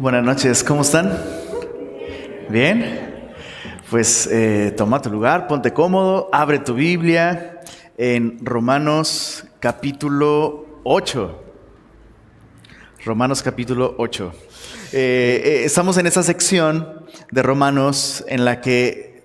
Buenas noches, ¿cómo están? ¿Bien? Pues toma tu lugar, ponte cómodo, abre tu Biblia en Romanos capítulo 8. Romanos capítulo 8. Estamos en esa sección de Romanos en la que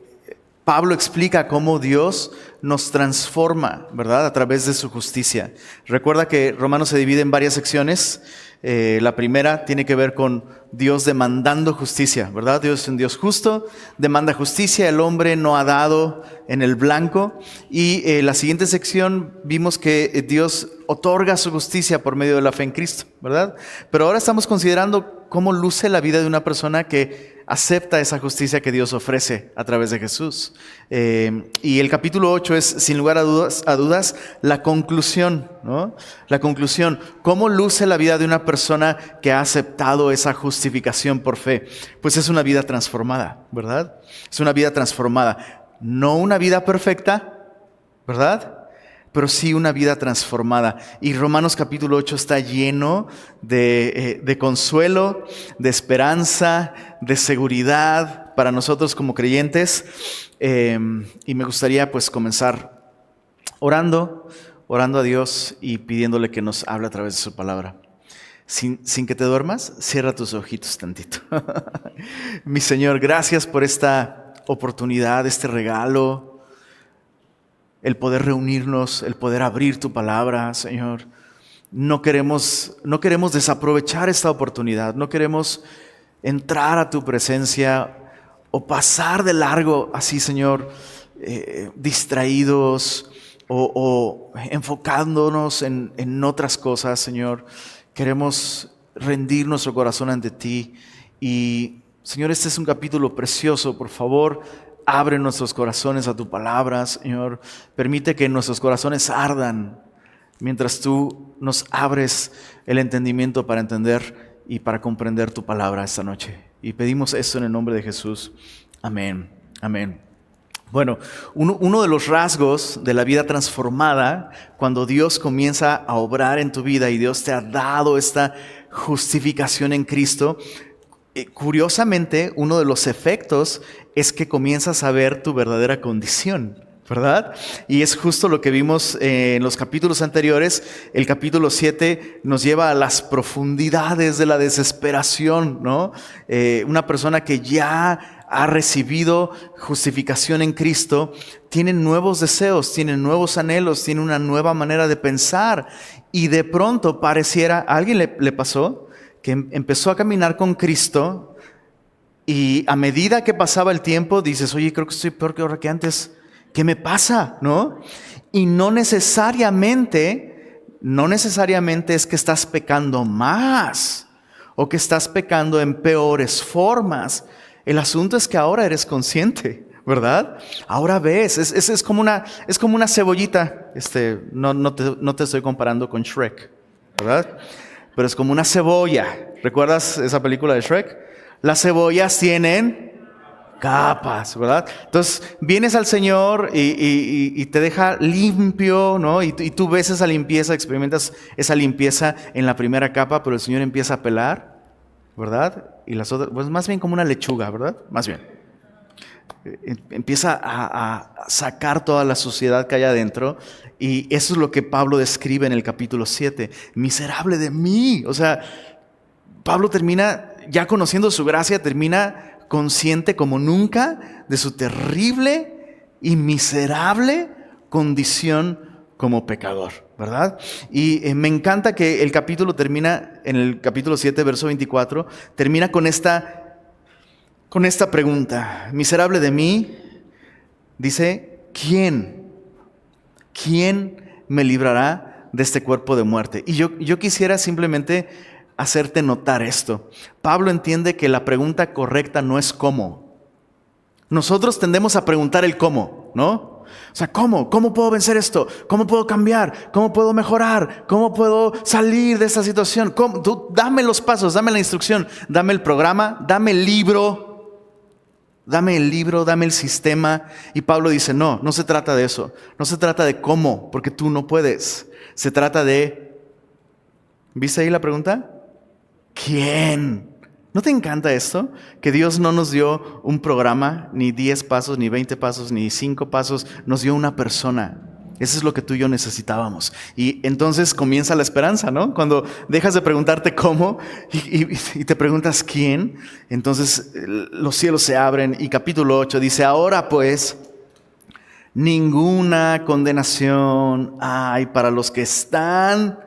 Pablo explica cómo Dios nos transforma, ¿verdad? A través de su justicia. Recuerda que Romanos se divide en varias secciones. La primera tiene que ver con Dios demandando justicia, ¿verdad? Dios es un Dios justo, demanda justicia, el hombre no ha dado en el blanco. Y la siguiente sección vimos que Dios otorga su justicia por medio de la fe en Cristo, ¿verdad? Pero ahora estamos considerando cómo luce la vida de una persona que acepta esa justicia que Dios ofrece a través de Jesús. Y el capítulo 8 es, sin lugar a dudas, la conclusión, ¿no? La conclusión. ¿Cómo luce la vida de una persona que ha aceptado esa justificación por fe? Pues es una vida transformada, ¿verdad? Es una vida transformada. No una vida perfecta, ¿verdad? Pero sí una vida transformada. Y Romanos capítulo 8 está lleno de consuelo, de esperanza, de seguridad para nosotros como creyentes. Y me gustaría pues comenzar orando a Dios y pidiéndole que nos hable a través de su palabra. Sin que te duermas, cierra tus ojitos tantito. Mi Señor, gracias por esta oportunidad, este regalo. El poder reunirnos, el poder abrir tu palabra, Señor. No queremos desaprovechar esta oportunidad. No queremos entrar a tu presencia o pasar de largo así, Señor, distraídos o enfocándonos en otras cosas, Señor. Queremos rendir nuestro corazón ante ti. Y, Señor, este es un capítulo precioso. Por favor, abre nuestros corazones a tu palabra, Señor. Permite que nuestros corazones ardan mientras tú nos abres el entendimiento para entender y para comprender tu palabra esta noche. Y pedimos esto en el nombre de Jesús. Amén. Amén. Bueno, uno de los rasgos de la vida transformada, cuando Dios comienza a obrar en tu vida y Dios te ha dado esta justificación en Cristo, curiosamente, uno de los efectos es que comienzas a ver tu verdadera condición, ¿verdad? Y es justo lo que vimos en los capítulos anteriores. El capítulo 7 nos lleva a las profundidades de la desesperación, ¿no? Una persona que ya ha recibido justificación en Cristo tiene nuevos deseos, tiene nuevos anhelos, tiene una nueva manera de pensar. Y de pronto pareciera, ¿a alguien le pasó? Que empezó a caminar con Cristo y a medida que pasaba el tiempo dices, oye, creo que estoy peor que ahora que antes. ¿Qué me pasa? ¿No? Y no necesariamente es que estás pecando más o que estás pecando en peores formas. El asunto es que ahora eres consciente, ¿verdad? Ahora ves, es como una cebollita. No te estoy comparando con Shrek, ¿verdad? Pero es como una cebolla. ¿Recuerdas esa película de Shrek? Las cebollas tienen capas, ¿verdad? Entonces vienes al Señor y te deja limpio, ¿no? Y tú ves esa limpieza, experimentas esa limpieza en la primera capa, pero el Señor empieza a pelar, ¿verdad? Y las otras, pues más bien como una lechuga, ¿verdad? Más bien. Empieza a sacar toda la suciedad que hay adentro. Y eso es lo que Pablo describe en el capítulo 7. Miserable de mí. O sea, Pablo termina, ya conociendo su gracia, termina consciente como nunca de su terrible y miserable condición como pecador, ¿verdad? Y me encanta que el capítulo termina, en el capítulo 7, verso 24, termina con esta pregunta. Miserable de mí, dice, ¿quién me librará de este cuerpo de muerte? Y yo quisiera simplemente hacerte notar esto. Pablo entiende que la pregunta correcta no es cómo. Nosotros tendemos a preguntar el cómo, ¿no? O sea, ¿cómo? ¿Cómo puedo vencer esto? ¿Cómo puedo cambiar? ¿Cómo puedo mejorar? ¿Cómo puedo salir de esta situación? ¿Cómo? Tú, dame los pasos, dame la instrucción, dame el programa, dame el libro. Dame el sistema. Y Pablo dice, no se trata de eso. No se trata de cómo, porque tú no puedes. Se trata de, ¿viste ahí la pregunta? ¿Quién ¿No te encanta esto? Que Dios no nos dio un programa, ni 10 pasos, ni 20 pasos, ni 5 pasos, nos dio una persona. Eso es lo que tú y yo necesitábamos. Y entonces comienza la esperanza, ¿no? Cuando dejas de preguntarte cómo y te preguntas quién, entonces los cielos se abren. Y capítulo 8 dice, ahora pues, ninguna condenación hay para los que están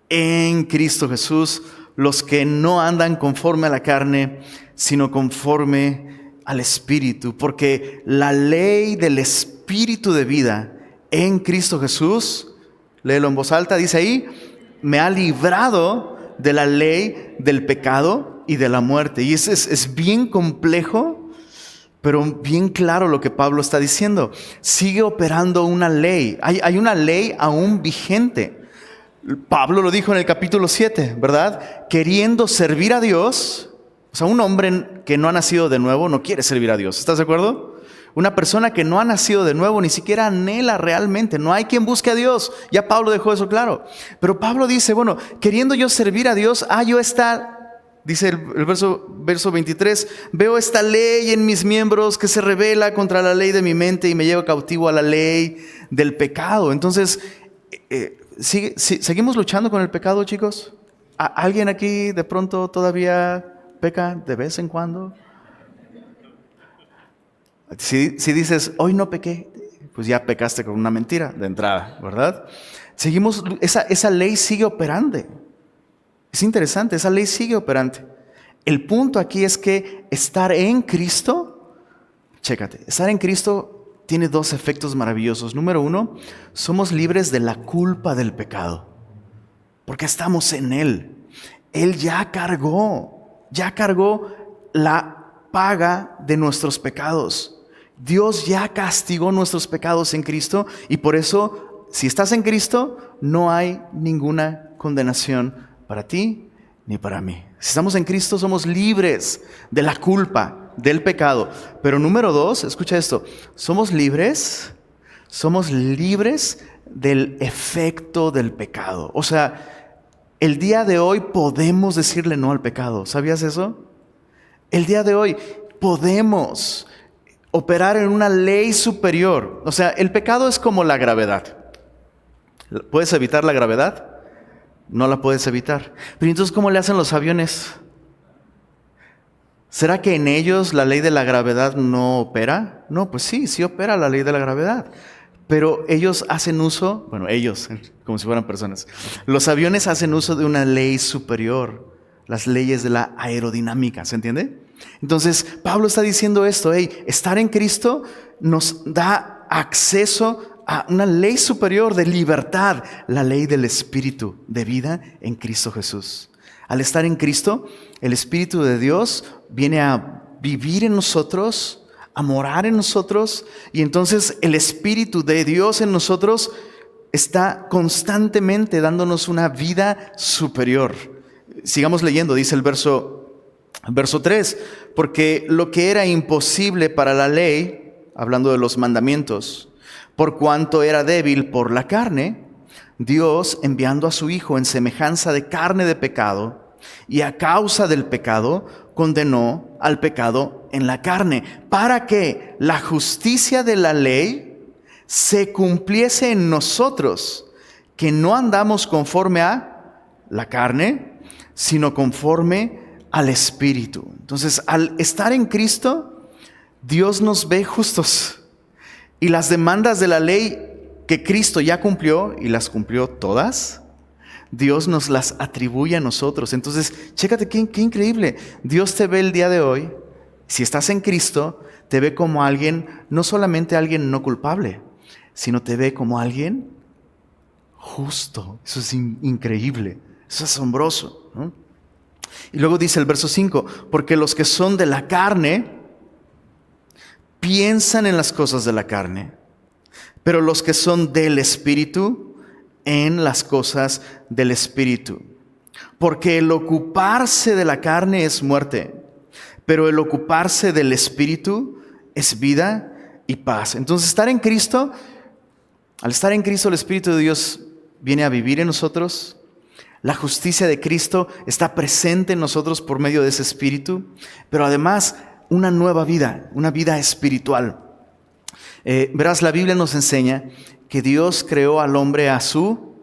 en Cristo Jesús, los que no andan conforme a la carne, sino conforme al Espíritu. Porque la ley del Espíritu de vida en Cristo Jesús, léelo en voz alta, dice ahí, me ha librado de la ley del pecado y de la muerte. Y es bien complejo, pero bien claro lo que Pablo está diciendo. Sigue operando una ley. Hay una ley aún vigente. Pablo lo dijo en el capítulo 7, ¿verdad? Queriendo servir a Dios. O sea, un hombre que no ha nacido de nuevo no quiere servir a Dios. ¿Estás de acuerdo? Una persona que no ha nacido de nuevo ni siquiera anhela realmente. No hay quien busque a Dios. Ya Pablo dejó eso claro. Pero Pablo dice, bueno, queriendo yo servir a Dios, yo esta, dice el verso 23, veo esta ley en mis miembros que se rebela contra la ley de mi mente y me lleva cautivo a la ley del pecado. Entonces, ¿seguimos luchando con el pecado, chicos? ¿Alguien aquí de pronto todavía peca de vez en cuando? Si dices, hoy no pequé, pues ya pecaste con una mentira de entrada, ¿verdad? Seguimos, esa ley sigue operante. Es interesante, esa ley sigue operante. El punto aquí es que estar en Cristo, chécate, estar en Cristo tiene dos efectos maravillosos. Número uno, somos libres de la culpa del pecado, porque estamos en Él. Él ya cargó la paga de nuestros pecados. Dios ya castigó nuestros pecados en Cristo y por eso, si estás en Cristo, no hay ninguna condenación para ti ni para mí. Si estamos en Cristo, somos libres de la culpa, del pecado. Pero número dos, escucha esto, somos libres del efecto del pecado. O sea, el día de hoy podemos decirle no al pecado. ¿Sabías eso? El día de hoy podemos operar en una ley superior. O sea, el pecado es como la gravedad. ¿Puedes evitar la gravedad? No la puedes evitar. Pero entonces, ¿cómo le hacen los aviones? ¿Será que en ellos la ley de la gravedad no opera? No, pues sí opera la ley de la gravedad. Pero ellos hacen uso, ellos, como si fueran personas. Los aviones hacen uso de una ley superior, las leyes de la aerodinámica, ¿se entiende? Entonces, Pablo está diciendo esto, estar en Cristo nos da acceso a una ley superior de libertad, la ley del Espíritu de vida en Cristo Jesús. Al estar en Cristo, el Espíritu de Dios viene a vivir en nosotros, a morar en nosotros, y entonces el Espíritu de Dios en nosotros está constantemente dándonos una vida superior. Sigamos leyendo, dice el verso 3, porque lo que era imposible para la ley, hablando de los mandamientos, por cuanto era débil por la carne, Dios, enviando a su Hijo en semejanza de carne de pecado, y a causa del pecado, condenó al pecado en la carne, para que la justicia de la ley se cumpliese en nosotros, que no andamos conforme a la carne, sino conforme al Espíritu. Entonces, al estar en Cristo, Dios nos ve justos. Y las demandas de la ley que Cristo ya cumplió, y las cumplió todas, Dios nos las atribuye a nosotros. Entonces, chécate qué increíble. Dios te ve el día de hoy, si estás en Cristo, te ve como alguien, no solamente alguien no culpable, sino te ve como alguien justo. Eso es increíble, eso es asombroso, ¿no? Y luego dice el verso 5, porque los que son de la carne piensan en las cosas de la carne, pero los que son del Espíritu en las cosas del Espíritu. Porque el ocuparse de la carne es muerte, pero el ocuparse del Espíritu es vida y paz. Entonces, estar en Cristo, al estar en Cristo, el Espíritu de Dios viene a vivir en nosotros. La justicia de Cristo está presente en nosotros por medio de ese Espíritu, pero además una nueva vida, una vida espiritual. Verás, la Biblia nos enseña que Dios creó al hombre a su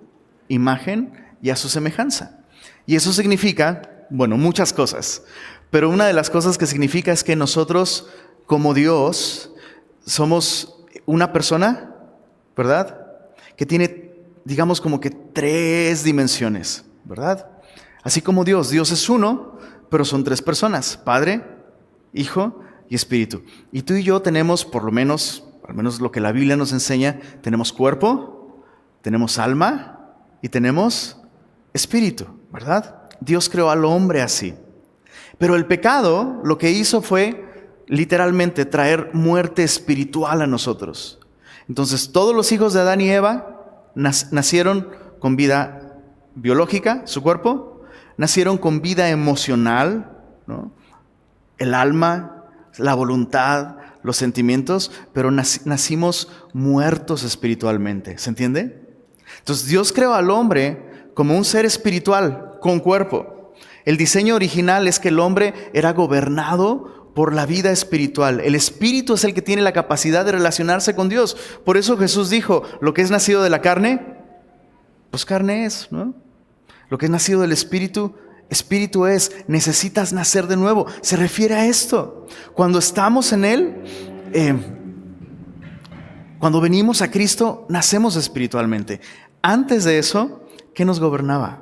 imagen y a su semejanza. Y eso significa, bueno, muchas cosas. Pero una de las cosas que significa es que nosotros, como Dios, somos una persona, ¿verdad? Que tiene, digamos, como que 3 dimensiones, ¿verdad? Así como Dios es uno, pero son 3 personas: Padre, Hijo y Espíritu. Y tú y yo tenemos, por lo menos, al menos lo que la Biblia nos enseña, tenemos cuerpo, tenemos alma y tenemos espíritu, ¿verdad? Dios creó al hombre así. Pero el pecado lo que hizo fue literalmente traer muerte espiritual a nosotros. Entonces todos los hijos de Adán y Eva nacieron con vida biológica, su cuerpo, nacieron con vida emocional, ¿no? El alma, la voluntad, los sentimientos, pero nacimos muertos espiritualmente. ¿Se entiende? Entonces Dios creó al hombre como un ser espiritual con cuerpo. El diseño original es que el hombre era gobernado por la vida espiritual. El espíritu es el que tiene la capacidad de relacionarse con Dios. Por eso Jesús dijo: lo que es nacido de la carne, pues carne es, ¿no? Lo que es nacido del espíritu, espíritu es. Necesitas nacer de nuevo. Se refiere a esto. Cuando estamos en Él, cuando venimos a Cristo, nacemos espiritualmente. Antes de eso, ¿qué nos gobernaba?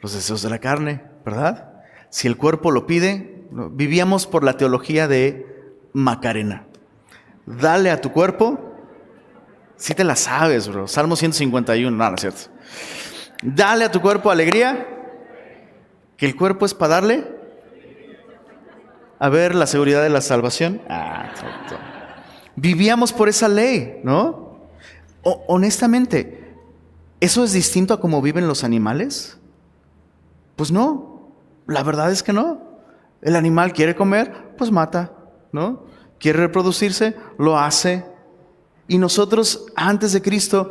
Los deseos de la carne, ¿verdad? Si el cuerpo lo pide, vivíamos por la teología de Macarena. Dale a tu cuerpo, si te la sabes, bro. Salmo 151, no es cierto. Dale a tu cuerpo alegría, que el cuerpo es para darle a ver la seguridad de la salvación. Vivíamos por esa ley, ¿no? Honestamente, ¿eso es distinto a cómo viven los animales? Pues no, la verdad es que no. El animal quiere comer, pues mata, ¿no? Quiere reproducirse, lo hace. Y nosotros, antes de Cristo,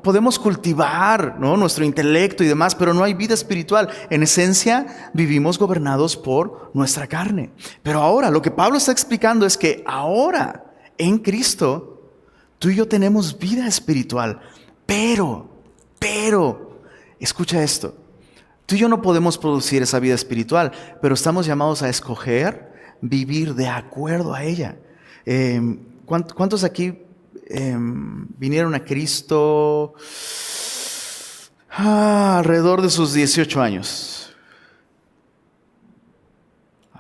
podemos cultivar, ¿no?, nuestro intelecto y demás, pero no hay vida espiritual. En esencia, vivimos gobernados por nuestra carne. Pero ahora, lo que Pablo está explicando es que ahora, en Cristo, tú y yo tenemos vida espiritual. Pero, escucha esto. Tú y yo no podemos producir esa vida espiritual, pero estamos llamados a escoger vivir de acuerdo a ella. ¿Cuántos aquí vinieron a Cristo alrededor de sus 18 años?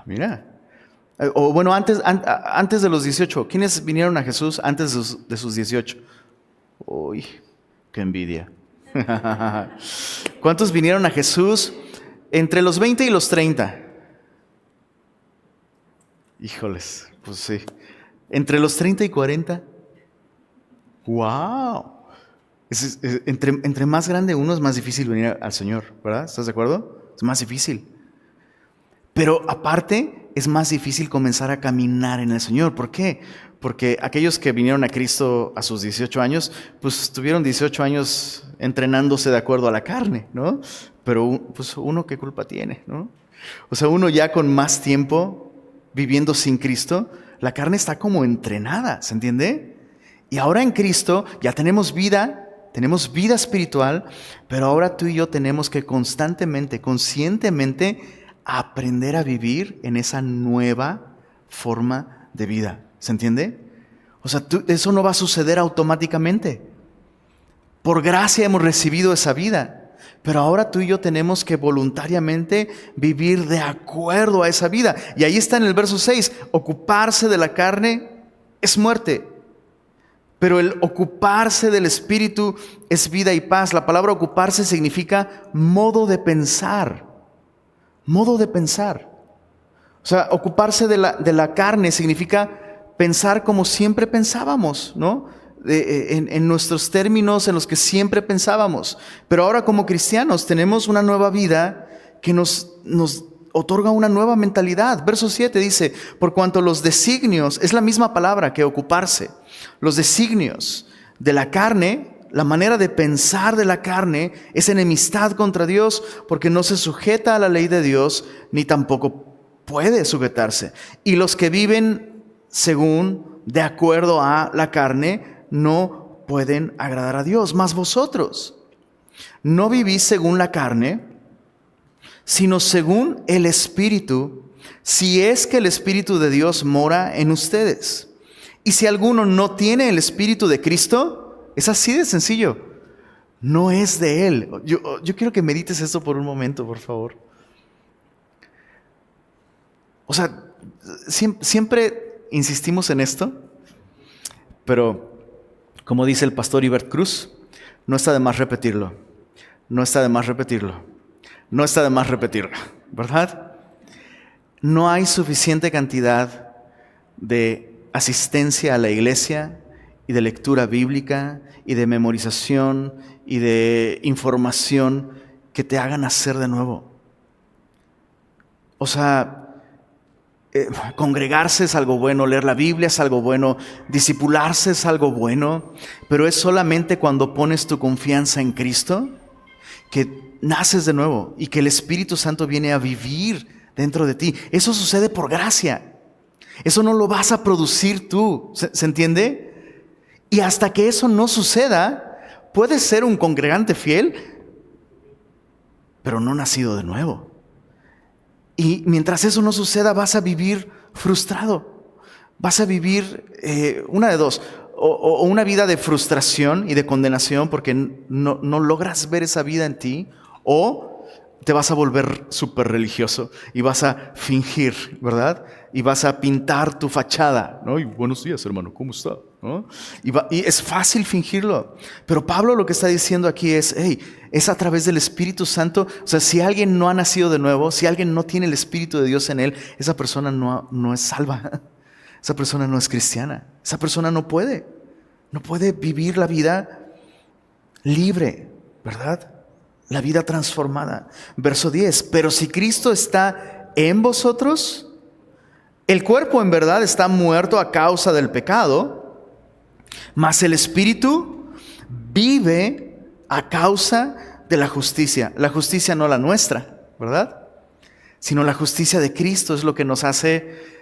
Mira. O bueno, antes de los 18. ¿Quiénes vinieron a Jesús antes de sus 18? Uy, qué envidia. ¿Cuántos vinieron a Jesús entre los 20 y los 30? Híjoles, pues sí. ¿Entre los 30 y 40? ¡Wow! Entre más grande uno es más difícil venir al Señor, ¿verdad? ¿Estás de acuerdo? Es más difícil. Pero aparte, es más difícil comenzar a caminar en el Señor. ¿Por qué? Porque aquellos que vinieron a Cristo a sus 18 años, pues estuvieron 18 años entrenándose de acuerdo a la carne, ¿no? Pero pues uno, ¿qué culpa tiene, no? O sea, uno ya con más tiempo viviendo sin Cristo, la carne está como entrenada, ¿se entiende? Y ahora en Cristo ya tenemos vida espiritual, pero ahora tú y yo tenemos que constantemente, conscientemente aprender a vivir en esa nueva forma de vida. ¿Se entiende? O sea, eso no va a suceder automáticamente. Por gracia hemos recibido esa vida, pero ahora tú y yo tenemos que voluntariamente vivir de acuerdo a esa vida. Y ahí está en el verso 6, ocuparse de la carne es muerte, pero el ocuparse del Espíritu es vida y paz. La palabra ocuparse significa modo de pensar. Modo de pensar. O sea, ocuparse de la carne significa pensar como siempre pensábamos, ¿no? En nuestros términos en los que siempre pensábamos. Pero ahora como cristianos tenemos una nueva vida que nos otorga una nueva mentalidad. Verso 7 dice, por cuanto los designios, es la misma palabra que ocuparse, los designios de la carne la manera de pensar de la carne es enemistad contra Dios, porque no se sujeta a la ley de Dios, ni tampoco puede sujetarse. Y los que viven de acuerdo a la carne, no pueden agradar a Dios. Mas vosotros no vivís según la carne, sino según el Espíritu, si es que el Espíritu de Dios mora en ustedes. Y si alguno no tiene el Espíritu de Cristo, es así de sencillo, no es de Él. Yo quiero que medites esto por un momento, por favor. O sea, siempre insistimos en esto, pero como dice el pastor Ibert Cruz, no está de más repetirlo, no está de más repetirlo, no está de más repetirlo, ¿verdad? No hay suficiente cantidad de asistencia a la iglesia y de lectura bíblica y de memorización y de información que te hagan nacer de nuevo. O sea, congregarse es algo bueno, leer la Biblia es algo bueno, discipularse es algo bueno, pero es solamente cuando pones tu confianza en Cristo que naces de nuevo y que el Espíritu Santo viene a vivir dentro de ti. Eso sucede por gracia. Eso no lo vas a producir tú, ¿se entiende? Y hasta que eso no suceda, puedes ser un congregante fiel, pero no nacido de nuevo. Y mientras eso no suceda, vas a vivir frustrado. Vas a vivir una de dos, o una vida de frustración y de condenación porque no logras ver esa vida en ti, o te vas a volver súper religioso y vas a fingir, ¿verdad? Y vas a pintar tu fachada, ¿no? Y buenos días, hermano, ¿cómo está? ¿No? Y es fácil fingirlo. Pero Pablo lo que está diciendo aquí es, es a través del Espíritu Santo. O sea, si alguien no ha nacido de nuevo, si alguien no tiene el Espíritu de Dios en él, esa persona no es salva. Esa persona no es cristiana. Esa persona no puede vivir la vida libre, ¿verdad? La vida transformada. Verso 10, pero si Cristo está en vosotros, el cuerpo en verdad está muerto a causa del pecado, mas el Espíritu vive a causa de la justicia. La justicia no la nuestra, ¿verdad? Sino la justicia de Cristo es lo que nos hace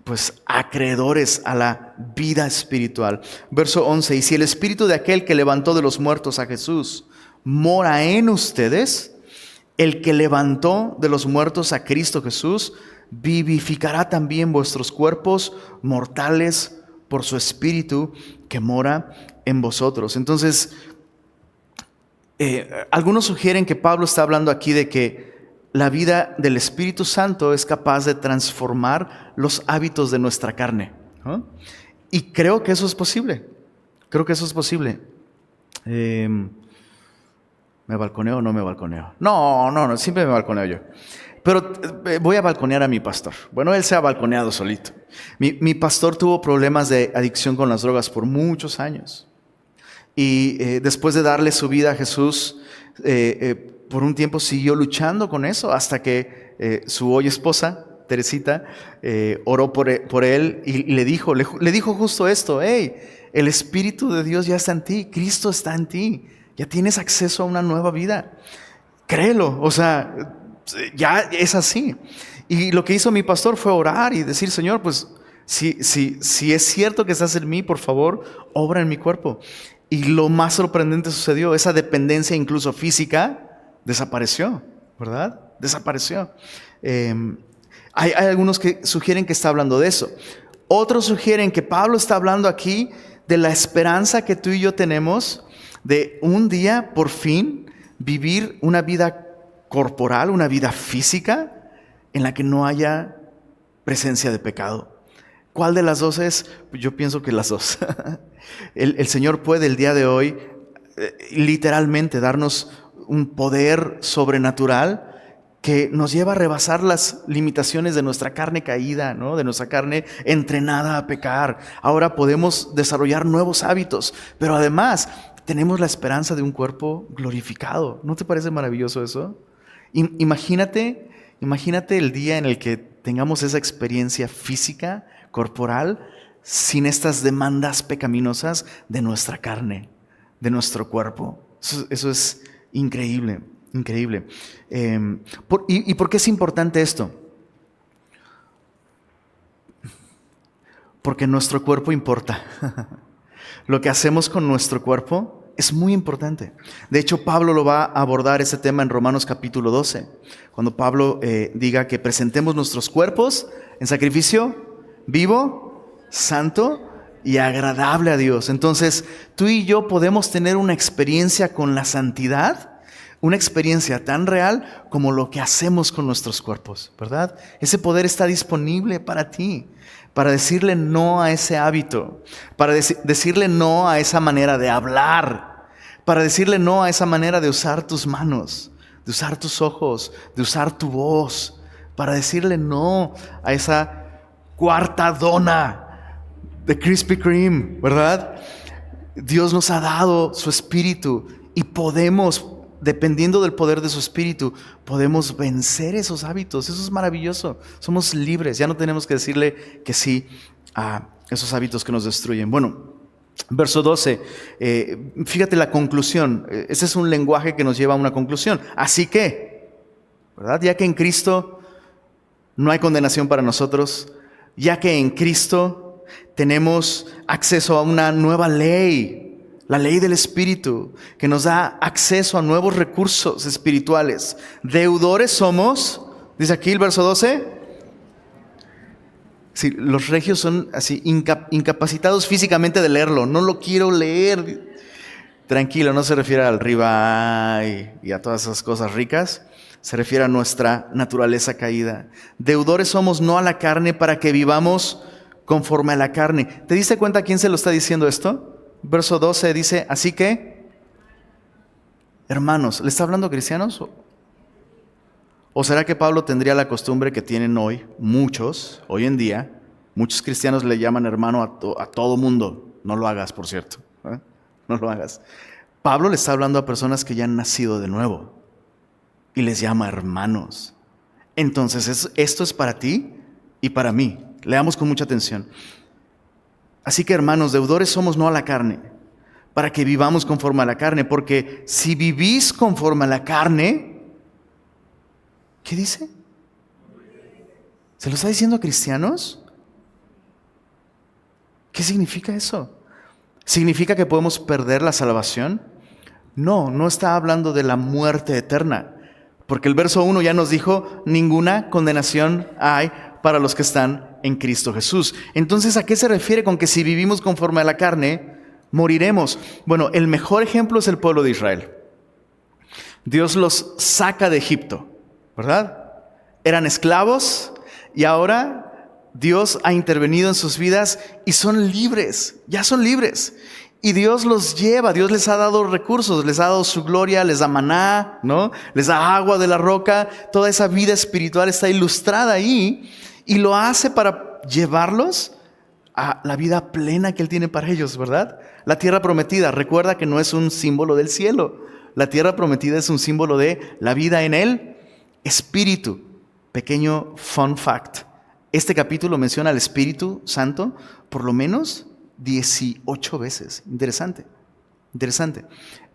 pues acreedores a la vida espiritual. Verso 11, y si el Espíritu de aquel que levantó de los muertos a Jesús mora en ustedes, el que levantó de los muertos a Cristo Jesús vivificará también vuestros cuerpos mortales por su Espíritu que mora en vosotros. Entonces, algunos sugieren que Pablo está hablando aquí de que la vida del Espíritu Santo es capaz de transformar los hábitos de nuestra carne, ¿no? Y creo que eso es posible. Creo que eso es posible. ¿Me balconeo o no me balconeo? No, siempre me balconeo yo. Pero voy a balconear a mi pastor. Bueno, él se ha balconeado solito. Mi pastor tuvo problemas de adicción con las drogas por muchos años. Y después de darle su vida a Jesús, por un tiempo siguió luchando con eso hasta que su hoy esposa, Teresita, oró por él y le dijo justo esto: el Espíritu de Dios ya está en ti, Cristo está en ti, ya tienes acceso a una nueva vida. Créelo, o sea, ya es así. Y lo que hizo mi pastor fue orar y decir: Señor, pues si es cierto que estás en mí, por favor, obra en mi cuerpo. Y lo más sorprendente sucedió: esa dependencia incluso física desapareció, ¿verdad? Desapareció. Hay algunos que sugieren que está hablando de eso. Otros sugieren que Pablo está hablando aquí de la esperanza que tú y yo tenemos de un día, por fin, vivir una vida corporal, una vida física en la que no haya presencia de pecado. ¿Cuál de las dos es? Yo pienso que las dos. El Señor puede el día de hoy literalmente darnos un poder sobrenatural que nos lleva a rebasar las limitaciones de nuestra carne caída, ¿no? De nuestra carne entrenada a pecar. Ahora podemos desarrollar nuevos hábitos, pero además tenemos la esperanza de un cuerpo glorificado. ¿No te parece maravilloso eso? Imagínate el día en el que tengamos esa experiencia física, corporal, sin estas demandas pecaminosas de nuestra carne, de nuestro cuerpo. Eso es increíble, increíble. ¿Y por qué es importante esto? Porque nuestro cuerpo importa. Lo que hacemos con nuestro cuerpo es muy importante. De hecho, Pablo lo va a abordar ese tema en Romanos capítulo 12. Cuando Pablo diga que presentemos nuestros cuerpos en sacrificio vivo, santo y agradable a Dios. Entonces, tú y yo podemos tener una experiencia con la santidad, una experiencia tan real como lo que hacemos con nuestros cuerpos, ¿verdad? Ese poder está disponible para ti, para decirle no a ese hábito, para decirle no a esa manera de hablar, para decirle no a esa manera de usar tus manos, de usar tus ojos, de usar tu voz, para decirle no a esa cuarta dona de Krispy Kreme, ¿verdad? Dios nos ha dado su espíritu y podemos, dependiendo del poder de su espíritu, podemos vencer esos hábitos. Eso es maravilloso. Somos libres, ya no tenemos que decirle que sí a esos hábitos que nos destruyen. Bueno, verso 12, fíjate la conclusión. Ese es un lenguaje que nos lleva a una conclusión. Así que, ¿verdad? Ya que en Cristo no hay condenación para nosotros, ya que en Cristo tenemos acceso a una nueva ley, la ley del Espíritu, que nos da acceso a nuevos recursos espirituales. Deudores somos, dice aquí el verso 12. Sí, los regios son así incapacitados físicamente de leerlo. No lo quiero leer. Tranquilo, no se refiere al ribeye y a todas esas cosas ricas. Se refiere a nuestra naturaleza caída. Deudores somos no a la carne para que vivamos conforme a la carne. ¿Te diste cuenta a quién se lo está diciendo esto? Verso 12 dice, así que, hermanos, ¿le está hablando a cristianos? ¿O será que Pablo tendría la costumbre que tienen hoy muchos, hoy en día, muchos cristianos le llaman hermano a todo mundo? No lo hagas, por cierto, ¿eh? No lo hagas. Pablo le está hablando a personas que ya han nacido de nuevo y les llama hermanos. Entonces, esto es para ti y para mí. Leamos con mucha atención. Así que, hermanos, deudores somos no a la carne, para que vivamos conforme a la carne, porque si vivís conforme a la carne, ¿qué dice? ¿Se lo está diciendo a cristianos? ¿Qué significa eso? ¿Significa que podemos perder la salvación? No, no está hablando de la muerte eterna, porque el verso 1 ya nos dijo, ninguna condenación hay para los que están en Cristo Jesús. Entonces, ¿a qué se refiere con que si vivimos conforme a la carne, moriremos? Bueno, el mejor ejemplo es el pueblo de Israel. Dios los saca de Egipto, ¿verdad? Eran esclavos y ahora Dios ha intervenido en sus vidas y son libres, ya son libres. Y Dios los lleva, Dios les ha dado recursos, les ha dado su gloria, les da maná, ¿no? Les da agua de la roca, toda esa vida espiritual está ilustrada ahí. Y lo hace para llevarlos a la vida plena que Él tiene para ellos, ¿verdad? La tierra prometida, recuerda que no es un símbolo del cielo. La tierra prometida es un símbolo de la vida en el Espíritu. Pequeño fun fact. Este capítulo menciona al Espíritu Santo por lo menos 18 veces. Interesante, interesante.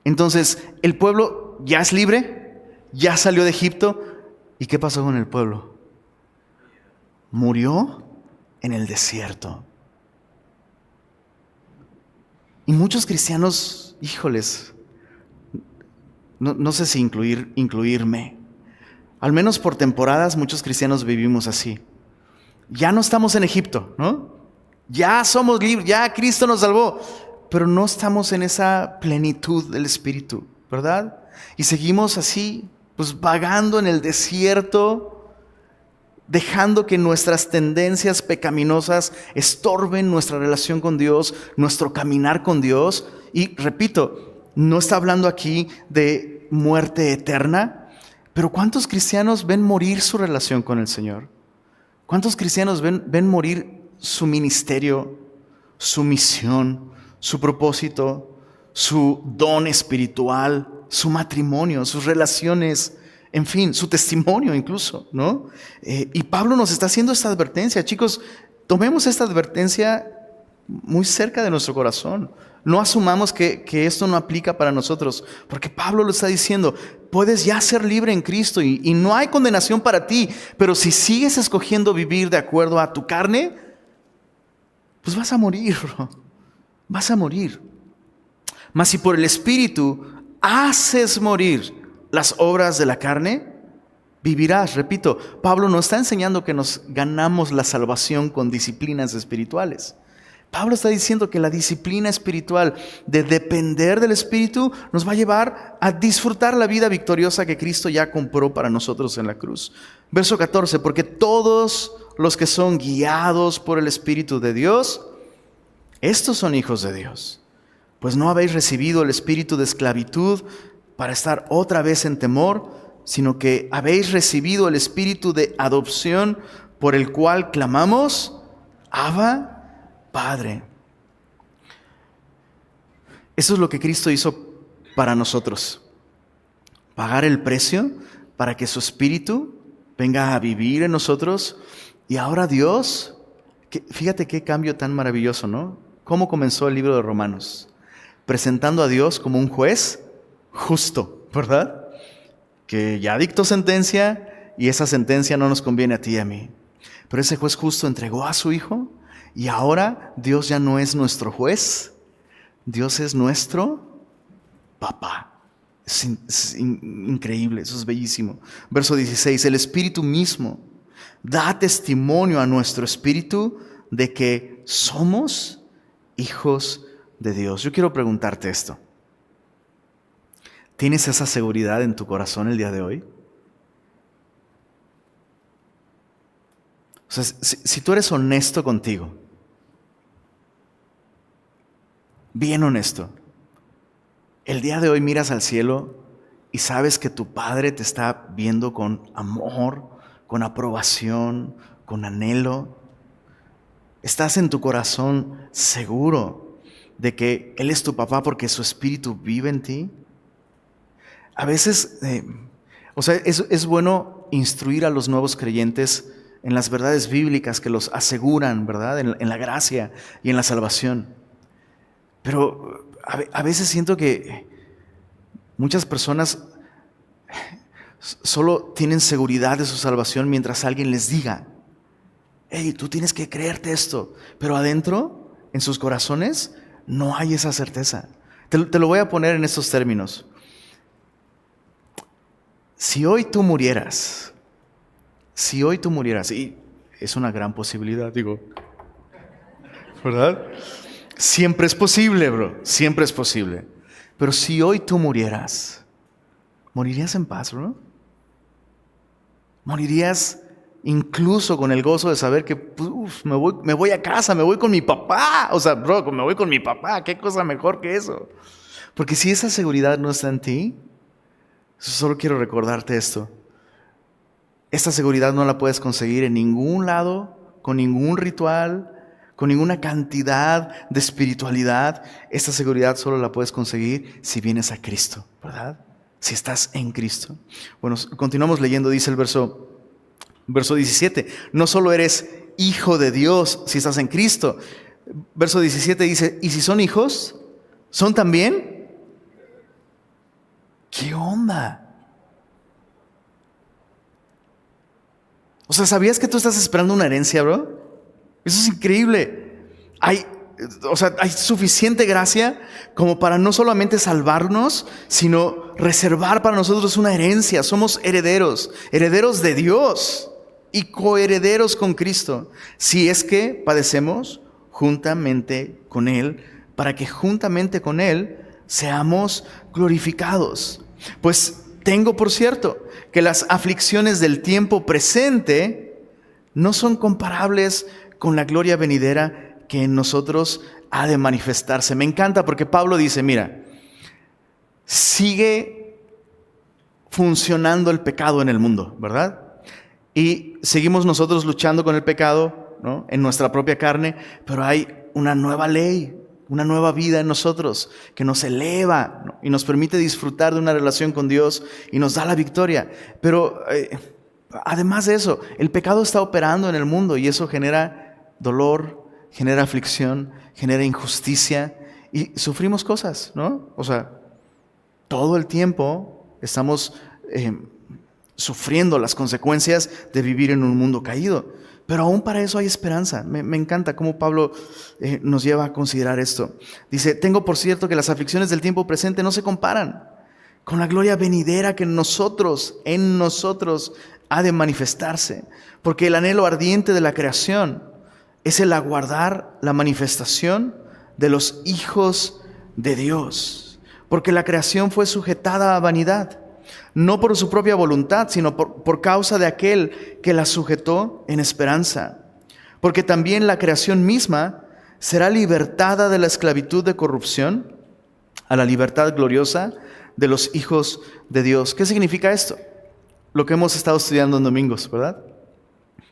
Entonces, el pueblo ya es libre, ya salió de Egipto. ¿Y qué pasó con el pueblo? Murió en el desierto. Y muchos cristianos, híjoles, no sé si incluirme. Al menos por temporadas muchos cristianos vivimos así. Ya no estamos en Egipto, ¿no? Ya somos libres, ya Cristo nos salvó, pero no estamos en esa plenitud del Espíritu, ¿verdad? Y seguimos así, pues vagando en el desierto, dejando que nuestras tendencias pecaminosas estorben nuestra relación con Dios, nuestro caminar con Dios. Y repito, no está hablando aquí de muerte eterna, pero ¿cuántos cristianos ven morir su relación con el Señor? ¿Cuántos cristianos ven morir su ministerio, su misión, su propósito, su don espiritual, su matrimonio, sus relaciones, en fin, su testimonio incluso, ¿no? Y Pablo nos está haciendo esta advertencia. Chicos, tomemos esta advertencia muy cerca de nuestro corazón. No asumamos que esto no aplica para nosotros, porque Pablo lo está diciendo. Puedes ya ser libre en Cristo y no hay condenación para ti, pero si sigues escogiendo vivir de acuerdo a tu carne, pues vas a morir, bro. Vas a morir. Mas si por el Espíritu haces morir las obras de la carne, vivirás. Repito, Pablo no está enseñando que nos ganamos la salvación con disciplinas espirituales. Pablo está diciendo que la disciplina espiritual de depender del Espíritu nos va a llevar a disfrutar la vida victoriosa que Cristo ya compró para nosotros en la cruz. Verso 14, porque todos los que son guiados por el Espíritu de Dios, estos son hijos de Dios. Pues no habéis recibido el espíritu de esclavitud para estar otra vez en temor, sino que habéis recibido el espíritu de adopción por el cual clamamos, Abba, Padre. Eso es lo que Cristo hizo para nosotros. Pagar el precio para que su espíritu venga a vivir en nosotros. Y ahora Dios, fíjate qué cambio tan maravilloso, ¿no? ¿Cómo comenzó el libro de Romanos? Presentando a Dios como un juez justo, ¿verdad? Que ya dictó sentencia y esa sentencia no nos conviene a ti y a mí. Pero ese juez justo entregó a su Hijo y ahora Dios ya no es nuestro juez, Dios es nuestro papá. Es increíble, eso es bellísimo. Verso 16, el Espíritu mismo da testimonio a nuestro espíritu de que somos hijos de Dios. Yo quiero preguntarte esto. ¿Tienes esa seguridad en tu corazón el día de hoy? O sea, si tú eres honesto contigo, bien honesto, el día de hoy miras al cielo y sabes que tu Padre te está viendo con amor, con aprobación, con anhelo. ¿Estás en tu corazón seguro de que Él es tu papá porque su espíritu vive en ti? A veces, es bueno instruir a los nuevos creyentes en las verdades bíblicas que los aseguran, ¿verdad? En la gracia y en la salvación. Pero a veces siento que muchas personas solo tienen seguridad de su salvación mientras alguien les diga, hey, tú tienes que creerte esto. Pero adentro, en sus corazones, no hay esa certeza. Te lo voy a poner en estos términos. Si hoy tú murieras, y es una gran posibilidad, digo, ¿verdad? Siempre es posible, bro, siempre es posible. Pero si hoy tú murieras, ¿morirías en paz, bro? ¿Morirías incluso con el gozo de saber que me voy a casa, me voy con mi papá? O sea, bro, me voy con mi papá, ¿qué cosa mejor que eso? Porque si esa seguridad no está en ti, solo quiero recordarte esto. Esta seguridad no la puedes conseguir en ningún lado, con ningún ritual, con ninguna cantidad de espiritualidad. Esta seguridad solo la puedes conseguir si vienes a Cristo, ¿verdad? Si estás en Cristo. Bueno, continuamos leyendo, dice el verso 17. No solo eres hijo de Dios si estás en Cristo. Verso 17 dice, ¿y si son hijos? ¿Son también? ¿Qué onda? O sea, ¿sabías que tú estás esperando una herencia, bro? Eso es increíble. Hay suficiente gracia como para no solamente salvarnos, sino reservar para nosotros una herencia. Somos herederos de Dios y coherederos con Cristo, si es que padecemos juntamente con Él, para que juntamente con Él seamos glorificados. Pues tengo por cierto que las aflicciones del tiempo presente no son comparables con la gloria venidera que en nosotros ha de manifestarse. Me encanta porque Pablo dice, mira, sigue funcionando el pecado en el mundo, ¿verdad? Y seguimos nosotros luchando con el pecado, ¿no? En nuestra propia carne, pero hay una nueva ley, una nueva vida en nosotros que nos eleva, ¿no? Y nos permite disfrutar de una relación con Dios y nos da la victoria. Pero además de eso, el pecado está operando en el mundo y eso genera dolor, genera aflicción, genera injusticia y sufrimos cosas, ¿no? O sea, todo el tiempo estamos sufriendo las consecuencias de vivir en un mundo caído. Pero aún para eso hay esperanza. Me encanta cómo Pablo nos lleva a considerar esto. Dice, tengo por cierto que las aflicciones del tiempo presente no se comparan con la gloria venidera que en nosotros ha de manifestarse. Porque el anhelo ardiente de la creación es el aguardar la manifestación de los hijos de Dios. Porque la creación fue sujetada a vanidad, no por su propia voluntad, sino por causa de aquel que la sujetó en esperanza. Porque también la creación misma será libertada de la esclavitud de corrupción a la libertad gloriosa de los hijos de Dios. ¿Qué significa esto? Lo que hemos estado estudiando en domingos, ¿verdad?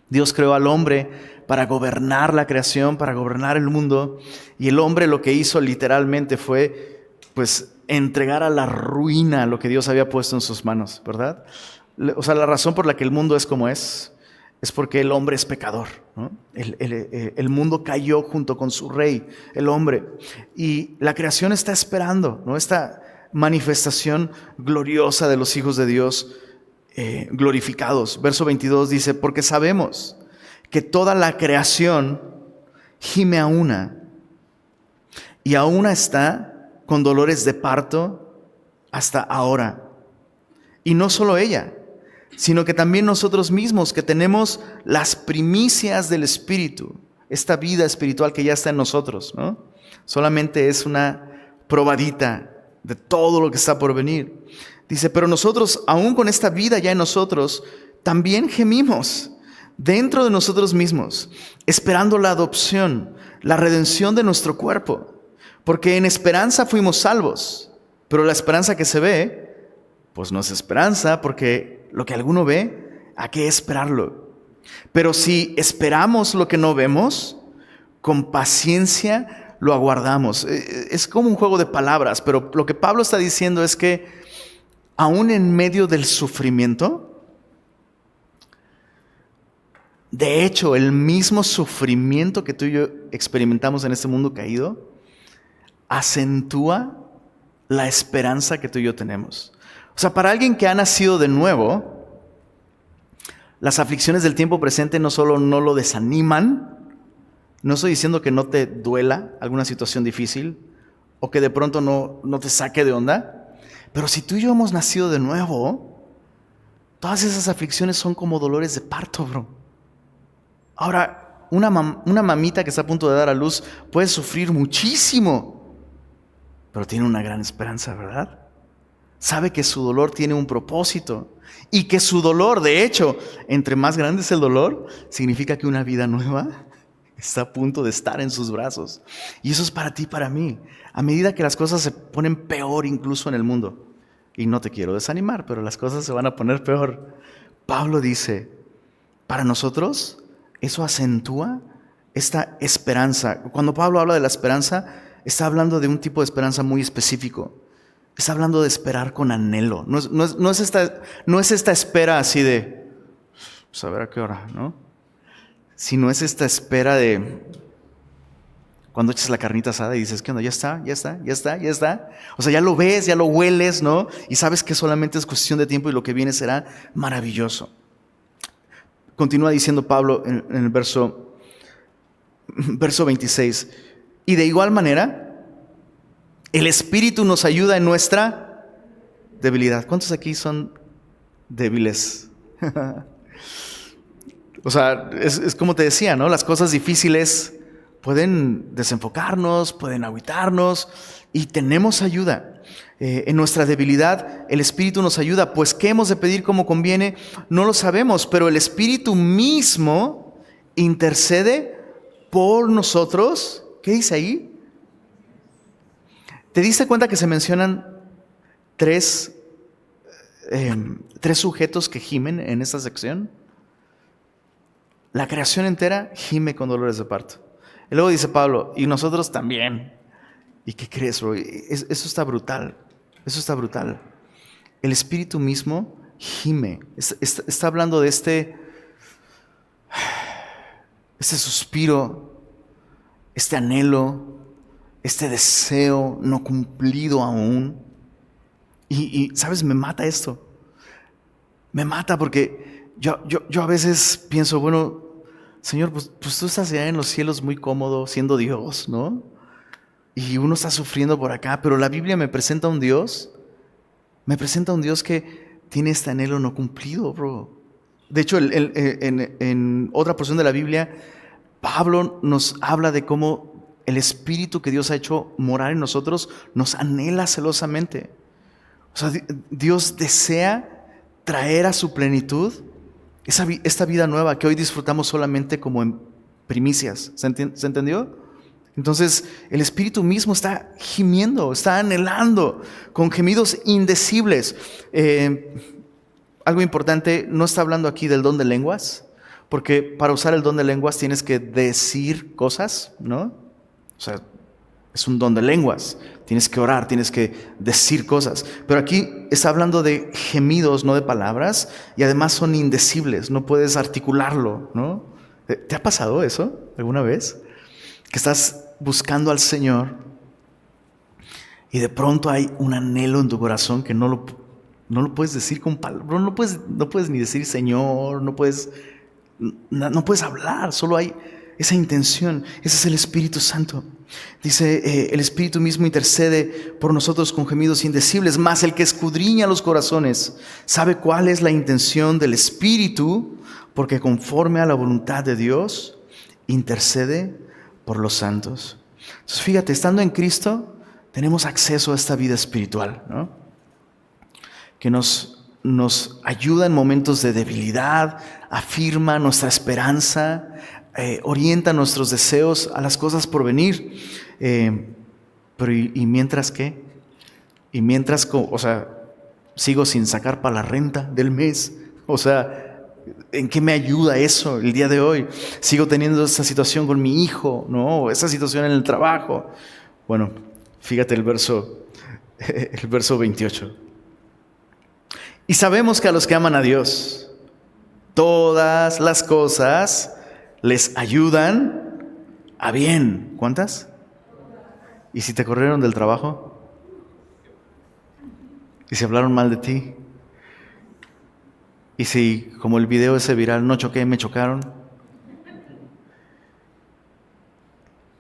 Dios creó al hombre para gobernar la creación, para gobernar el mundo, y el hombre lo que hizo literalmente fue, pues, entregar a la ruina lo que Dios había puesto en sus manos, ¿verdad? O sea, la razón por la que el mundo es como es porque el hombre es pecador, ¿no? El mundo cayó junto con su rey, el hombre, y la creación está esperando, ¿no? Esta manifestación gloriosa de los hijos de Dios glorificados. Verso 22 dice, porque sabemos que toda la creación gime a una, y a una está con dolores de parto hasta ahora. Y no solo ella, sino que también nosotros mismos, que tenemos las primicias del Espíritu, esta vida espiritual que ya está en nosotros, ¿no? Solamente es una probadita de todo lo que está por venir. Dice, pero nosotros, aún con esta vida ya en nosotros, también gemimos dentro de nosotros mismos, esperando la adopción, la redención de nuestro cuerpo. Porque en esperanza fuimos salvos, pero la esperanza que se ve, pues no es esperanza, porque lo que alguno ve, ¿a qué esperarlo? Pero si esperamos lo que no vemos, con paciencia lo aguardamos. Es como un juego de palabras, pero lo que Pablo está diciendo es que aún en medio del sufrimiento, de hecho, el mismo sufrimiento que tú y yo experimentamos en este mundo caído, acentúa la esperanza que tú y yo tenemos. O sea, para alguien que ha nacido de nuevo, las aflicciones del tiempo presente no solo no lo desaniman, no estoy diciendo que no te duela alguna situación difícil o que de pronto no te saque de onda, pero si tú y yo hemos nacido de nuevo, todas esas aflicciones son como dolores de parto, bro. Ahora, una mamita que está a punto de dar a luz puede sufrir muchísimo, pero tiene una gran esperanza, ¿verdad? Sabe que su dolor tiene un propósito y que su dolor, de hecho, entre más grande es el dolor, significa que una vida nueva está a punto de estar en sus brazos. Y eso es para ti y para mí. A medida que las cosas se ponen peor incluso en el mundo, y no te quiero desanimar, pero las cosas se van a poner peor. Pablo dice, para nosotros eso acentúa esta esperanza. Cuando Pablo habla de la esperanza, está hablando de un tipo de esperanza muy específico. Está hablando de esperar con anhelo. No es esta espera así de, pues a ver a qué hora, ¿no? Sino es esta espera de cuando echas la carnita asada y dices, ¿qué onda? Ya está. O sea, ya lo ves, ya lo hueles, ¿no? Y sabes que solamente es cuestión de tiempo y lo que viene será maravilloso. Continúa diciendo Pablo en el verso 26. Y de igual manera, el Espíritu nos ayuda en nuestra debilidad. ¿Cuántos aquí son débiles? O sea, es como te decía, ¿no? Las cosas difíciles pueden desenfocarnos, pueden agüitarnos y tenemos ayuda. En nuestra debilidad, el Espíritu nos ayuda. Pues, ¿qué hemos de pedir como conviene? No lo sabemos, pero el Espíritu mismo intercede por nosotros. ¿Qué dice ahí? ¿Te diste cuenta que se mencionan tres sujetos que gimen en esta sección? La creación entera gime con dolores de parto. Y luego dice Pablo, y nosotros también. ¿Y qué crees, bro? Eso está brutal. Eso está brutal. El Espíritu mismo gime. Está hablando de este suspiro, este anhelo, este deseo no cumplido aún. Y ¿sabes? Me mata esto. Me mata porque yo a veces pienso, bueno, Señor, pues tú estás allá en los cielos muy cómodo siendo Dios, ¿no? Y uno está sufriendo por acá, pero la Biblia me presenta un Dios que tiene este anhelo no cumplido, bro. De hecho, en otra porción de la Biblia, Pablo nos habla de cómo el Espíritu que Dios ha hecho morar en nosotros nos anhela celosamente. O sea, Dios desea traer a su plenitud esta vida nueva que hoy disfrutamos solamente como en primicias. ¿Se entendió? Entonces el Espíritu mismo está gimiendo, está anhelando con gemidos indecibles. Algo importante, no está hablando aquí del don de lenguas, porque para usar el don de lenguas tienes que decir cosas, ¿no? O sea, es un don de lenguas, tienes que orar, tienes que decir cosas. Pero aquí está hablando de gemidos, no de palabras, y además son indecibles, no puedes articularlo, ¿no? ¿Te ha pasado eso alguna vez? Que estás buscando al Señor y de pronto hay un anhelo en tu corazón que no lo puedes decir con palabras, no puedes ni decir Señor, no puedes hablar, solo hay esa intención. Ese es el Espíritu Santo. Dice, el Espíritu mismo intercede por nosotros con gemidos indecibles, mas el que escudriña los corazones sabe cuál es la intención del Espíritu, porque conforme a la voluntad de Dios intercede por los santos. Entonces fíjate, estando en Cristo tenemos acceso a esta vida espiritual, ¿no? Que nos ayuda en momentos de debilidad, afirma nuestra esperanza, orienta nuestros deseos a las cosas por venir. Pero ¿y mientras qué? Y mientras, o sea, sigo sin sacar para la renta del mes. O sea, ¿en qué me ayuda eso el día de hoy? Sigo teniendo esa situación con mi hijo, ¿no? Esa situación en el trabajo. Bueno, fíjate el verso 28. Y sabemos que a los que aman a Dios, todas las cosas les ayudan a bien. ¿Cuántas? ¿Y si te corrieron del trabajo? ¿Y si hablaron mal de ti? ¿Y si, como el video ese viral, no choqué, me chocaron?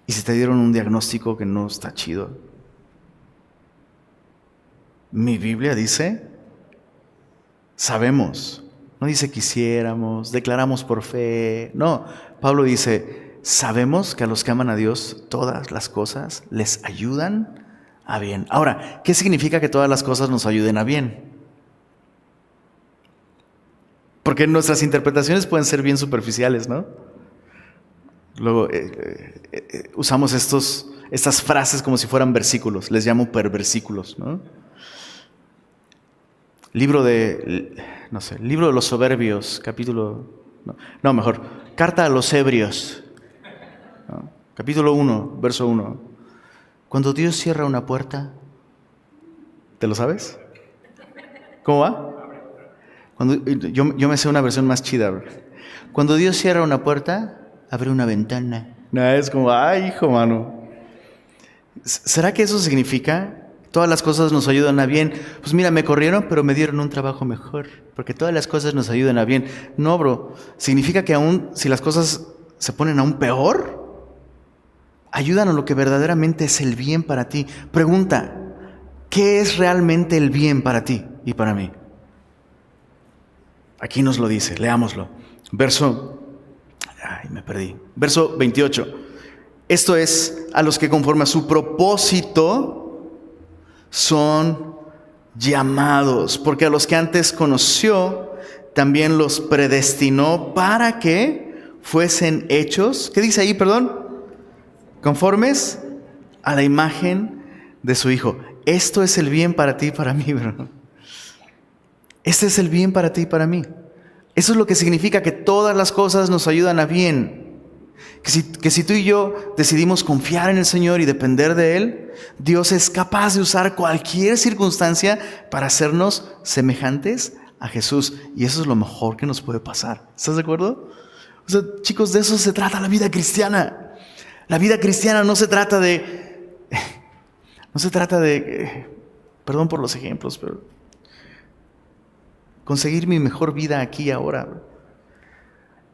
¿Y si te dieron un diagnóstico que no está chido? Mi Biblia dice, sabemos. No dice quisiéramos, declaramos por fe. No, Pablo dice, sabemos que a los que aman a Dios, todas las cosas les ayudan a bien. Ahora, ¿qué significa que todas las cosas nos ayuden a bien? Porque nuestras interpretaciones pueden ser bien superficiales, ¿no? Luego usamos estas frases como si fueran versículos, les llamo perversículos, ¿no? Libro de los Soberbios, Carta a los Hebrios, ¿no? Capítulo 1, verso 1. Cuando Dios cierra una puerta, ¿te lo sabes? ¿Cómo va? Yo me sé una versión más chida. Cuando Dios cierra una puerta, abre una ventana. No, es como, ay, hijo, mano. ¿Será que eso significa? Todas las cosas nos ayudan a bien. Pues mira, me corrieron, pero me dieron un trabajo mejor. Porque todas las cosas nos ayudan a bien. No, bro. Significa que aún si las cosas se ponen aún peor, ayudan a lo que verdaderamente es el bien para ti. Pregunta, ¿qué es realmente el bien para ti y para mí? Aquí nos lo dice, leámoslo. Verso 28. Esto es, a los que conforme a su propósito son llamados, porque a los que antes conoció, también los predestinó para que fuesen hechos, ¿qué dice ahí, perdón? Conformes a la imagen de su Hijo. Esto es el bien para ti y para mí, bro. Este es el bien para ti y para mí. Eso es lo que significa que todas las cosas nos ayudan a bien. Que si tú y yo decidimos confiar en el Señor y depender de Él, Dios es capaz de usar cualquier circunstancia para hacernos semejantes a Jesús. Y eso es lo mejor que nos puede pasar. ¿Estás de acuerdo? O sea, chicos, de eso se trata la vida cristiana. La vida cristiana no se trata de No se trata de, perdón por los ejemplos, pero conseguir mi mejor vida aquí y ahora.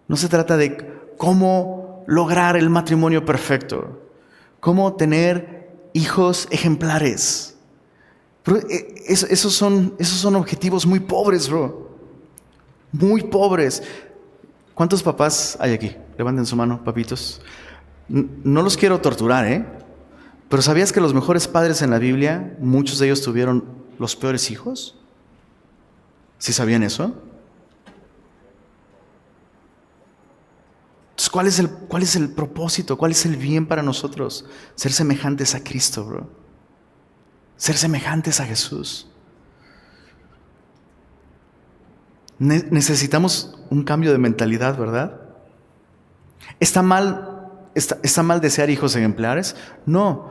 No se trata de cómo lograr el matrimonio perfecto, cómo tener hijos ejemplares. Pero esos son objetivos muy pobres, bro. Muy pobres. ¿Cuántos papás hay aquí? Levanten su mano, papitos. No los quiero torturar, Pero ¿sabías que los mejores padres en la Biblia, muchos de ellos tuvieron los peores hijos? ¿Sí sabían eso? Entonces, ¿cuál es el propósito? ¿Cuál es el bien para nosotros? Ser semejantes a Cristo, bro. Ser semejantes a Jesús. Necesitamos un cambio de mentalidad, ¿verdad? ¿Está mal desear hijos ejemplares? No.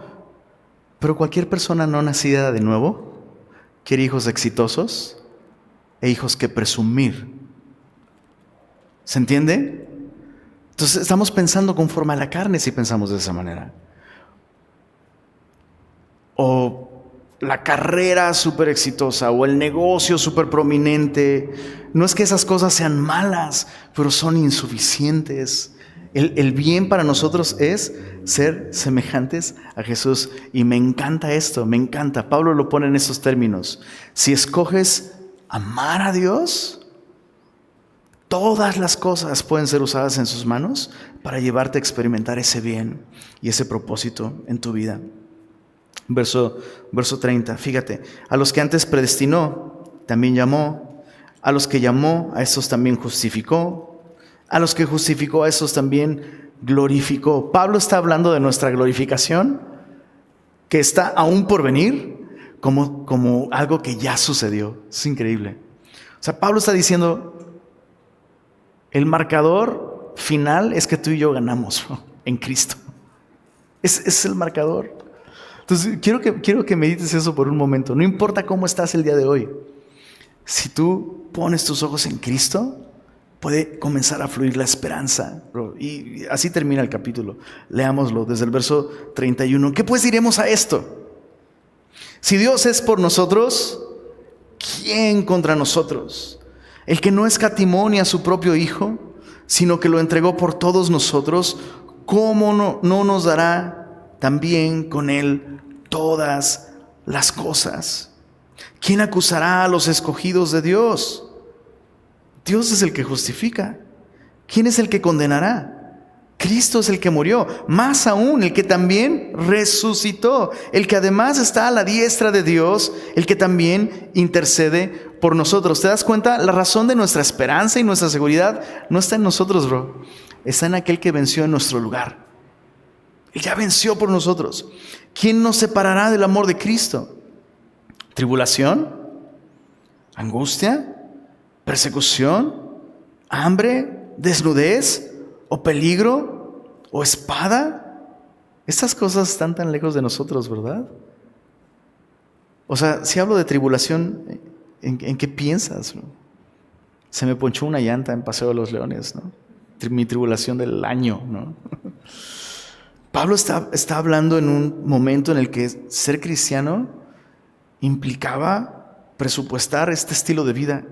Pero cualquier persona no nacida de nuevo quiere hijos exitosos e hijos que presumir. ¿Se entiende? Entonces estamos pensando conforme a la carne si pensamos de esa manera. O la carrera súper exitosa o el negocio súper prominente. No es que esas cosas sean malas, pero son insuficientes. El bien para nosotros es ser semejantes a Jesús. Y me encanta esto, me encanta. Pablo lo pone en estos términos. Si escoges amar a Dios, todas las cosas pueden ser usadas en sus manos para llevarte a experimentar ese bien y ese propósito en tu vida. Verso 30, fíjate, a los que antes predestinó, también llamó, a los que llamó, a estos también justificó, a los que justificó, a estos también glorificó. Pablo está hablando de nuestra glorificación, que está aún por venir, como algo que ya sucedió. Es increíble. O sea, Pablo está diciendo, el marcador final es que tú y yo ganamos en Cristo. Es el marcador. Entonces, quiero que medites eso por un momento. No importa cómo estás el día de hoy. Si tú pones tus ojos en Cristo, puede comenzar a fluir la esperanza. Y así termina el capítulo. Leámoslo desde el verso 31. ¿Qué pues diremos a esto? Si Dios es por nosotros, ¿quién contra nosotros? El que no escatimó ni a su propio Hijo, sino que lo entregó por todos nosotros, ¿cómo no nos dará también con Él todas las cosas? ¿Quién acusará a los escogidos de Dios? Dios es el que justifica. ¿Quién es el que condenará? Cristo es el que murió, más aún el que también resucitó, el que además está a la diestra de Dios, el que también intercede por nosotros. ¿Te das cuenta? La razón de nuestra esperanza y nuestra seguridad no está en nosotros, bro. Está en aquel que venció en nuestro lugar. Él ya venció por nosotros. ¿Quién nos separará del amor de Cristo? ¿Tribulación? ¿Angustia? ¿Persecución? ¿Hambre? ¿Desnudez? ¿O peligro? ¿O espada? Estas cosas están tan lejos de nosotros, ¿verdad? O sea, si hablo de tribulación, ¿en qué piensas? Se me ponchó una llanta en Paseo de los Leones, ¿no? Mi tribulación del año, ¿no? Pablo está hablando en un momento en el que ser cristiano implicaba presupuestar este estilo de vida,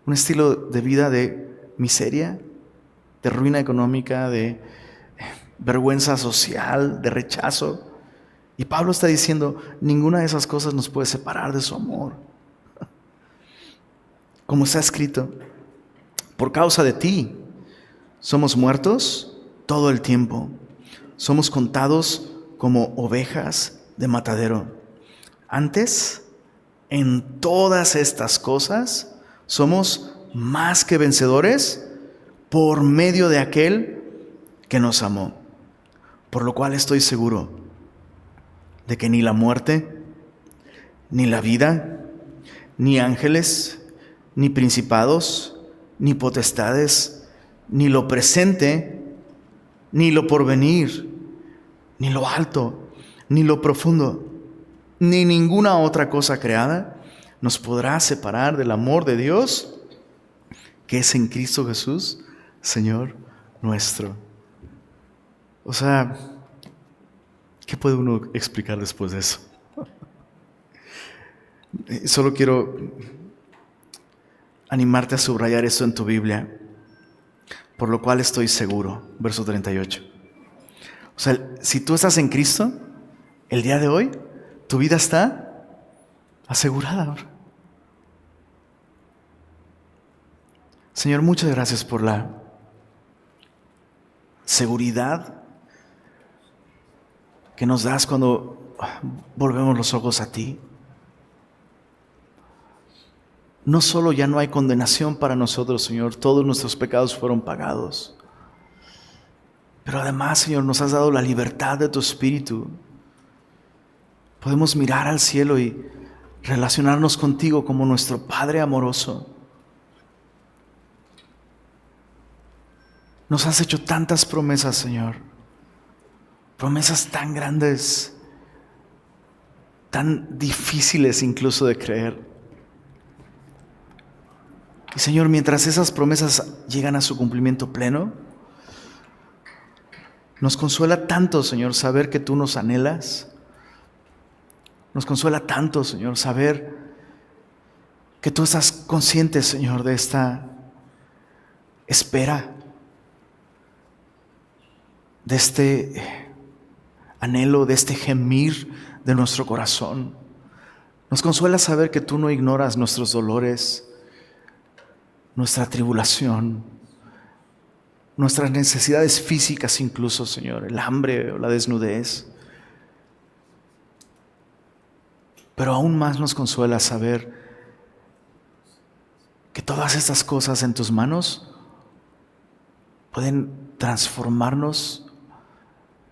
un estilo de vida de miseria, de ruina económica, de vergüenza social, de rechazo. Y Pablo está diciendo, ninguna de esas cosas nos puede separar de su amor. Como está escrito, por causa de ti somos muertos todo el tiempo. Somos contados como ovejas de matadero. Antes, en todas estas cosas, somos más que vencedores por medio de aquel que nos amó. Por lo cual estoy seguro de que ni la muerte, ni la vida, ni ángeles, ni principados, ni potestades, ni lo presente, ni lo porvenir, ni lo alto, ni lo profundo, ni ninguna otra cosa creada nos podrá separar del amor de Dios que es en Cristo Jesús, Señor nuestro. O sea, ¿qué puede uno explicar después de eso? Solo quiero animarte a subrayar esto en tu Biblia, por lo cual estoy seguro, verso 38. O sea, si tú estás en Cristo, el día de hoy, tu vida está asegurada. Señor, muchas gracias por la seguridad que nos das cuando volvemos los ojos a ti. No solo ya no hay condenación para nosotros, Señor, todos nuestros pecados fueron pagados, pero además, Señor, nos has dado la libertad de tu Espíritu. Podemos mirar al cielo y relacionarnos contigo como nuestro Padre amoroso. Nos has hecho tantas promesas, Señor, promesas tan grandes, tan difíciles incluso de creer. Y Señor, mientras esas promesas llegan a su cumplimiento pleno, nos consuela tanto, Señor, saber que tú nos anhelas. Nos consuela tanto, Señor, saber que tú estás consciente, Señor, de esta espera, de este anhelo, de este gemir de nuestro corazón. Nos consuela saber que tú no ignoras nuestros dolores, nuestra tribulación, nuestras necesidades físicas incluso, Señor, el hambre o la desnudez. Pero aún más nos consuela saber que todas estas cosas en tus manos pueden transformarnos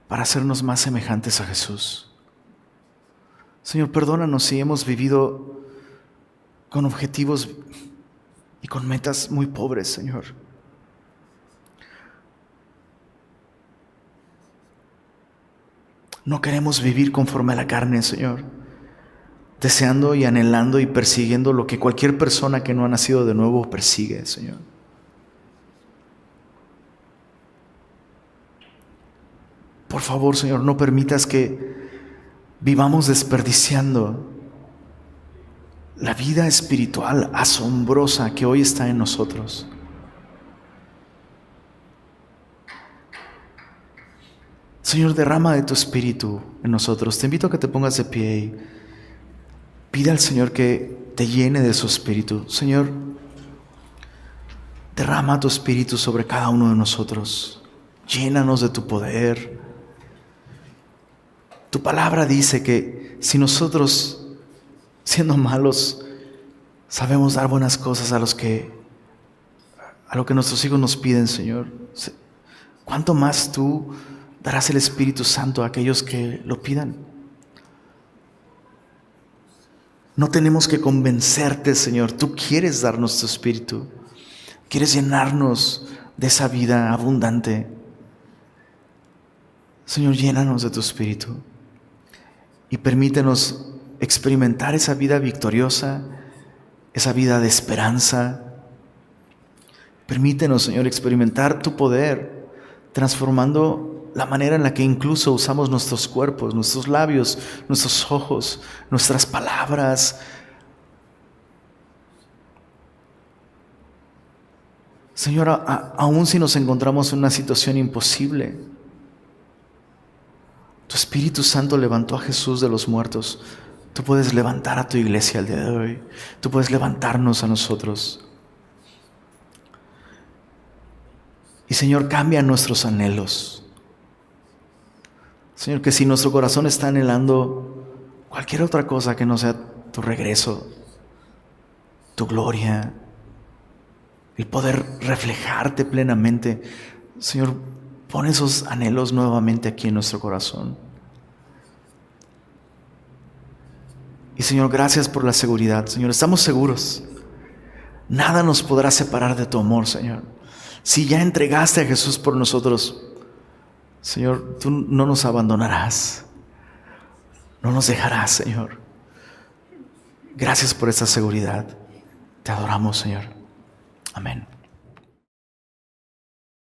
para hacernos más semejantes a Jesús. Señor, perdónanos si hemos vivido con objetivos y con metas muy pobres, Señor. No queremos vivir conforme a la carne, Señor, deseando y anhelando y persiguiendo lo que cualquier persona que no ha nacido de nuevo persigue, Señor. Por favor, Señor, no permitas que vivamos desperdiciando la vida espiritual asombrosa que hoy está en nosotros. Señor, derrama de tu Espíritu en nosotros. Te invito a que te pongas de pie y pide al Señor que te llene de su Espíritu. Señor, derrama tu Espíritu sobre cada uno de nosotros. Llénanos de tu poder. Tu palabra dice que si nosotros, siendo malos, sabemos dar buenas cosas a lo que nuestros hijos nos piden, Señor, ¿cuánto más tú darás el Espíritu Santo a aquellos que lo pidan? No tenemos que convencerte, Señor. Tú quieres darnos tu Espíritu. Quieres llenarnos de esa vida abundante. Señor, llénanos de tu Espíritu y permítenos experimentar esa vida victoriosa, esa vida de esperanza. Permítenos, Señor, experimentar tu poder, transformando la manera en la que incluso usamos nuestros cuerpos, nuestros labios, nuestros ojos, nuestras palabras. Señor, aun si nos encontramos en una situación imposible, tu Espíritu Santo levantó a Jesús de los muertos. Tú puedes levantar a tu iglesia el día de hoy. Tú puedes levantarnos a nosotros. Y Señor, cambia nuestros anhelos. Señor, que si nuestro corazón está anhelando cualquier otra cosa que no sea tu regreso, tu gloria, el poder reflejarte plenamente, Señor, pon esos anhelos nuevamente aquí en nuestro corazón. Y Señor, gracias por la seguridad. Señor, estamos seguros. Nada nos podrá separar de tu amor, Señor. Si ya entregaste a Jesús por nosotros, Señor, tú no nos abandonarás. No nos dejarás, Señor. Gracias por esta seguridad. Te adoramos, Señor. Amén.